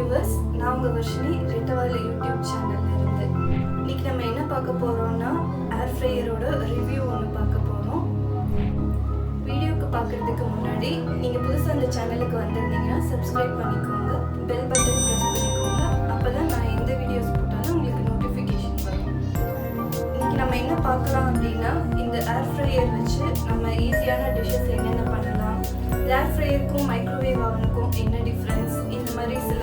viewers, நான் உங்க Varshini ரெட்டவால YouTube சேனல்ல இருந்து. இன்னைக்கு நம்ம என்ன பார்க்க போறோம்னா ஏர் ஃப்ரையரோட ரிவ்யூ ஒன்று பார்க்க போறோம். வீடியோக்கு பார்க்கறதுக்கு முன்னாடி நீங்க புதுசா இந்த சேனலுக்கு வந்திருந்தீங்கன்னா சப்ஸ்கிரைப் பண்ணிக்கோங்க, பெல் பட்டன் பிரஸ் பண்ணிக்கோங்க. அப்பதான் நான் எந்த வீடியோஸ் போட்டாலும் உங்களுக்கு நோட்டிஃபிகேஷன் வரும். இன்னைக்கு நம்ம என்ன பார்க்கலாம் அப்படின்னா இந்த ஏர் ஃப்ரையர் வச்சு நம்ம ஈஸியான டிஷ்ஷஸ் என்னென்ன பண்ணலாம், ஏர் ஃப்ரையருக்கும் மைக்ரோவேவ் அவனுக்கும் என்ன டிஃப்ரென்ஸ், இந்த மாதிரி சில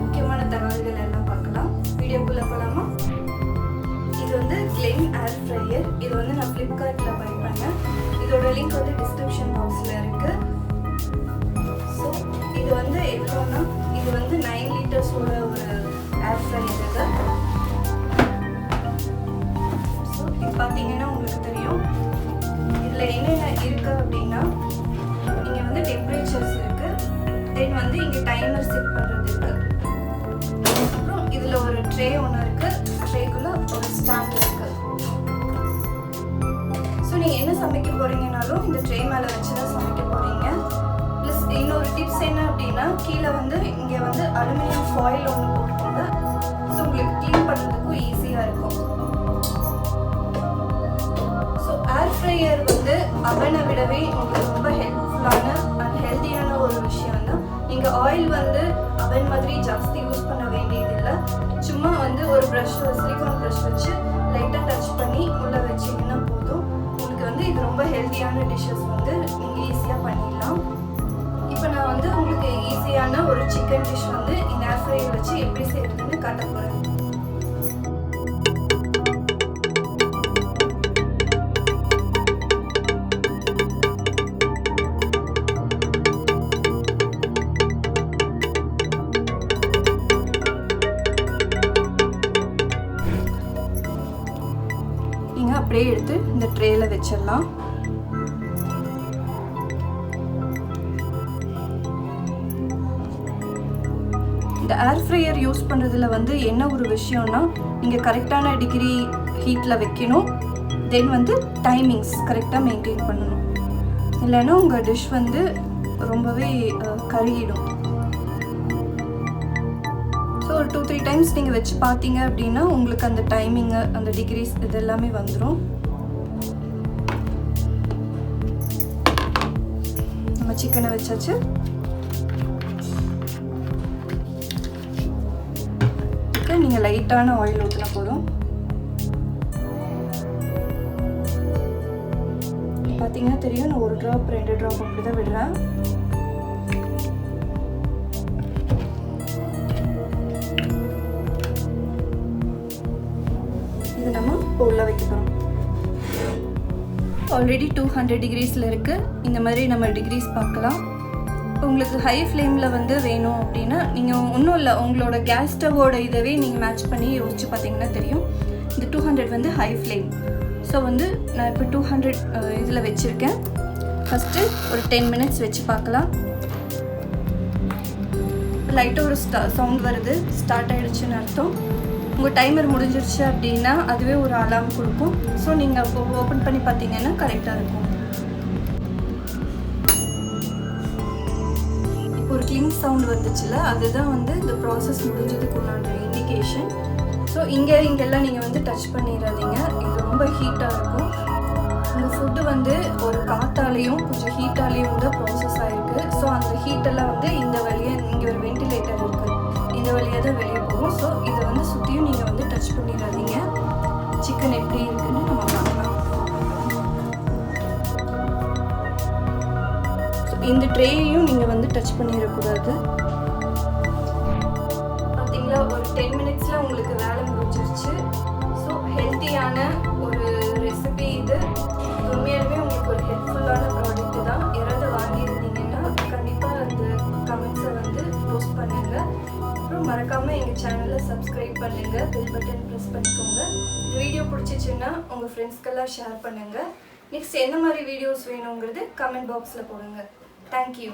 முக்கியமான தகவல்கள் எல்லாம் பார்க்கலாம். வீடியோக்குள்ள போகலாமா? இது வந்து கிளென் ஏர் ஃப்ரையர். இது வந்து நான் ஃப்ளிப்கார்ட்டில் பை பண்ணேன். இதோட லிங்க் வந்து டிஸ்கிரிப்ஷன் பாக்ஸில் இருக்குது. ஸோ இது வந்து எவ்வளோன்னா, இது வந்து 9 லிட்டர்ஸோட ஒரு ஏர் ஃப்ரையர் இது. ஸோ இது பார்த்தீங்கன்னா உங்களுக்கு தெரியும் இதில் என்னென்ன இருக்குது அப்படின்னா, இங்கே வந்து டெம்பரேச்சர்ஸ் இருக்குது, தென் வந்து இங்கே டைமர் செட் பண்ணுறது இருக்குது, அப்புறம் இதில் ஒரு ட்ரே ஒன்று இருக்குது, ட்ரேக்குள்ளே ஒரு ஸ்டாண்ட் இருக்குது. ஸோ நீங்கள் என்ன சமைக்க போகிறீங்கனாலும் இந்த ட்ரே மேலே வச்சு தான் சமைக்க போகிறீங்க. ப்ளஸ் இன்னொரு டிப்ஸ் என்ன அப்படின்னா, கீழே வந்து இங்கே வந்து அலுமினியம் ஃபாயில் ஒன்று போட்டுக்கோங்க. ஸோ உங்களுக்கு க்ளீன் பண்ணுறதுக்கும் ஈஸியாக இருக்கும். ஸோ ஏர் ஃப்ரையர் வந்து அவனை விடவே உங்களுக்கு ரொம்ப ஹெல்ப்ஃபுல்லான அண்ட் ஹெல்த்தியான ஒரு விஷயம் தான். நீங்கள் ஆயில் வந்து அவன் மாதிரி ஜாஸ்தி யூஸ் பண்ண வேண்டியதில்லை. சும்மா வந்து ஒரு ப்ரஷ், சிலிக்கான் ப்ரஷ் வச்சு லைட்டாக டச் பண்ணி உள்ளே வச்சிங்கன்னா போதும். உங்களுக்கு வந்து இது ரொம்ப ஹெல்த்தியான டிஷ்ஷஸ் வந்து நீங்கள் ஈஸியாக பண்ணிடலாம். இப்போ நான் வந்து உங்களுக்கு ஈஸியான ஒரு சிக்கன் டிஷ் வந்து இந்த ஏர் ஃப்ரையர் வச்சு எப்படி செய்யறதுன்னு காட்ட போகிறேன். அப்படியே எடுத்து இந்த ட்ரேல வச்சிடலாம். இந்த ஏர் ஃப்ரையர் யூஸ் பண்ணுறதுல வந்து என்ன ஒரு விஷயம்னா, நீங்கள் கரெக்டான டிகிரி ஹீட்டில் வைக்கணும், தென் வந்து டைமிங்ஸ் கரெக்டாக மெயின்டைன் பண்ணணும். இல்லைன்னா உங்கள் டிஷ் வந்து ரொம்பவே கருகிடும். ஸோ ஒரு 2-3 டைம்ஸ் நீங்கள் வச்சு பார்த்தீங்க அப்படின்னா உங்களுக்கு அந்த டைமிங்கு, அந்த டிகிரிஸ் இது எல்லாமே வந்துடும். நம்ம சிக்கனை வச்சாச்சு. நீங்கள் லைட்டான ஆயில் ஊற்றினா போதும். பார்த்தீங்கன்னா தெரியும், நான் 1 ட்ராப் 2 ட்ராப் அப்படி தான் விடுறேன். இது நம்ம இப்போ உள்ள வைக்க போகிறோம். ஆல்ரெடி 200 டிகிரிஸில் இருக்குது. இந்த மாதிரி நம்ம டிகிரிஸ் பார்க்கலாம். உங்களுக்கு ஹை ஃப்ளேமில் வந்து வேணும் அப்படின்னா நீங்கள் ஒன்றும் இல்லை, உங்களோட கேஸ் ஸ்டவோட இதவே நீங்கள் மேட்ச் பண்ணி யோசிச்சு பார்த்தீங்கன்னா தெரியும். இந்த 200 வந்து ஹை ஃப்ளேம். ஸோ வந்து நான் இப்போ 200 இதில் வச்சுருக்கேன். ஃபஸ்ட்டு ஒரு 10 மினிட்ஸ் வச்சு பார்க்கலாம். லைட்டாக ஒரு சவுண்ட் வருது, ஸ்டார்ட் ஆகிடுச்சுன்னு அர்த்தம். உங்கள் டைமர் முடிஞ்சிருச்சு அப்படின்னா அதுவே ஒரு அலார்ம் கொடுக்கும். ஸோ நீங்கள் அப்போ ஓப்பன் பண்ணி பார்த்தீங்கன்னா கரெக்டாக இருக்கும். இப்போ ஒரு கிளிங் சவுண்ட் வந்துச்சுல, அதுதான் வந்து இந்த ப்ராசஸ் முடிஞ்சதுக்கு உண்டான இண்டிகேஷன். ஸோ இங்கெல்லாம் நீங்கள் வந்து டச் பண்ணிடாதீங்க, இது ரொம்ப ஹீட்டாக இருக்கும். உங்கள் ஃபுட்டு வந்து ஒரு காற்றாலையும் கொஞ்சம் ஹீட்டாலேயும் தான் ப்ராசஸ் ஆகிருக்கு. ஸோ அந்த ஹீட்டெல்லாம் வந்து இந்த வழியாக, இங்கே ஒரு வென்டிலேட்டர் இருக்குது, இந்த வழியாக தான் வெளியே போகும். ஸோ இதை வந்து சுற்றியும் நீங்கள் வந்து டச் பண்ணிடாதீங்க. சிக்கன் எப்படி இருக்குன்னு நம்ம பார்க்கலாம். ஸோ இந்த ட்ரேயையும் நீங்கள் வந்து டச் பண்ணிடக்கூடாது. பார்த்தீங்களா, ஒரு 10 மினிட்ஸில் உங்களுக்கு வேலை முடிஞ்சிருச்சு. ஸோ ஹெல்த்தியான ஒரு ரெசிபி இது. உண்மையாலுமே உங்களுக்கு ஒரு ஹெல்ப்ஃபுல்லான ப்ராடக்ட் தான். யாராவது வாங்கியிருந்தீங்கன்னா கண்டிப்பாக அந்த கமெண்ட்ஸை வந்து போஸ்ட் பண்ணுங்கள். அப்புறம் மறக்காமல் எங்கள் சேனலை சப்ஸ்கிரைப் பண்ணுங்கள், பெல் பட்டன் ப்ரெஸ் பண்ணிக்கோங்க. இந்த வீடியோ பிடிச்சிச்சுன்னா உங்கள் ஃப்ரெண்ட்ஸ்க்கெல்லாம் ஷேர் பண்ணுங்கள். நெக்ஸ்ட் என்ன மாதிரி வீடியோஸ் வேணுங்கிறது கமெண்ட் பாக்ஸில் போடுங்க. தேங்க்யூ.